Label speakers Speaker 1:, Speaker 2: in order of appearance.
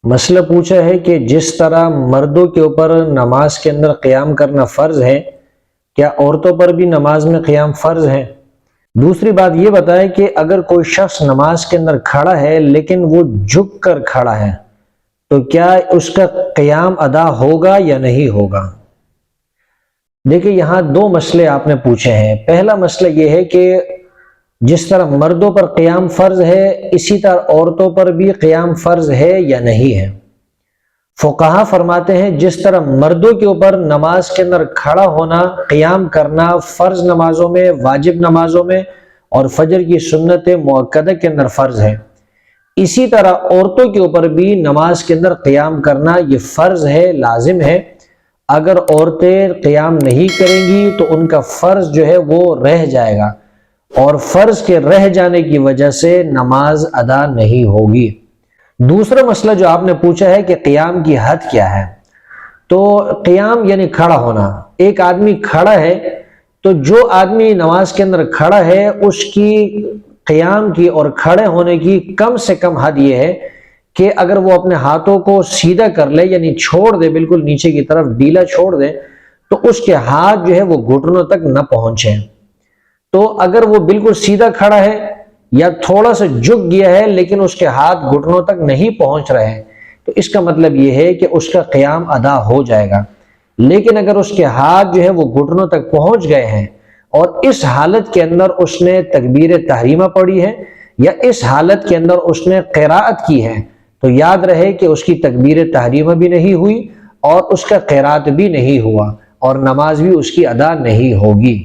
Speaker 1: مسئلہ پوچھا ہے کہ جس طرح مردوں کے اوپر نماز کے اندر قیام کرنا فرض ہے، کیا عورتوں پر بھی نماز میں قیام فرض ہے؟ دوسری بات یہ بتائے کہ اگر کوئی شخص نماز کے اندر کھڑا ہے لیکن وہ جھک کر کھڑا ہے تو کیا اس کا قیام ادا ہوگا یا نہیں ہوگا؟ دیکھیں، یہاں دو مسئلے آپ نے پوچھے ہیں۔ پہلا مسئلہ یہ ہے کہ جس طرح مردوں پر قیام فرض ہے اسی طرح عورتوں پر بھی قیام فرض ہے یا نہیں ہے۔ فقہا فرماتے ہیں جس طرح مردوں کے اوپر نماز کے اندر کھڑا ہونا، قیام کرنا فرض نمازوں میں، واجب نمازوں میں اور فجر کی سنت مؤکدہ کے اندر فرض ہے، اسی طرح عورتوں کے اوپر بھی نماز کے اندر قیام کرنا یہ فرض ہے، لازم ہے۔ اگر عورتیں قیام نہیں کریں گی تو ان کا فرض جو ہے وہ رہ جائے گا، اور فرض کے رہ جانے کی وجہ سے نماز ادا نہیں ہوگی۔ دوسرا مسئلہ جو آپ نے پوچھا ہے کہ قیام کی حد کیا ہے، تو قیام یعنی کھڑا ہونا۔ ایک آدمی کھڑا ہے تو جو آدمی نماز کے اندر کھڑا ہے اس کی قیام کی اور کھڑے ہونے کی کم سے کم حد یہ ہے کہ اگر وہ اپنے ہاتھوں کو سیدھا کر لے، یعنی چھوڑ دے، بالکل نیچے کی طرف ڈھیلا چھوڑ دے، تو اس کے ہاتھ جو ہے وہ گھٹنوں تک نہ پہنچے۔ تو اگر وہ بالکل سیدھا کھڑا ہے یا تھوڑا سا جھک گیا ہے لیکن اس کے ہاتھ گھٹنوں تک نہیں پہنچ رہے ہیں تو اس کا مطلب یہ ہے کہ اس کا قیام ادا ہو جائے گا۔ لیکن اگر اس کے ہاتھ جو ہے وہ گھٹنوں تک پہنچ گئے ہیں اور اس حالت کے اندر اس نے تکبیر تحریمہ پڑھی ہے یا اس حالت کے اندر اس نے قراءت کی ہے تو یاد رہے کہ اس کی تکبیر تحریمہ بھی نہیں ہوئی اور اس کا قراءت بھی نہیں ہوا اور نماز بھی اس کی ادا نہیں ہوگی۔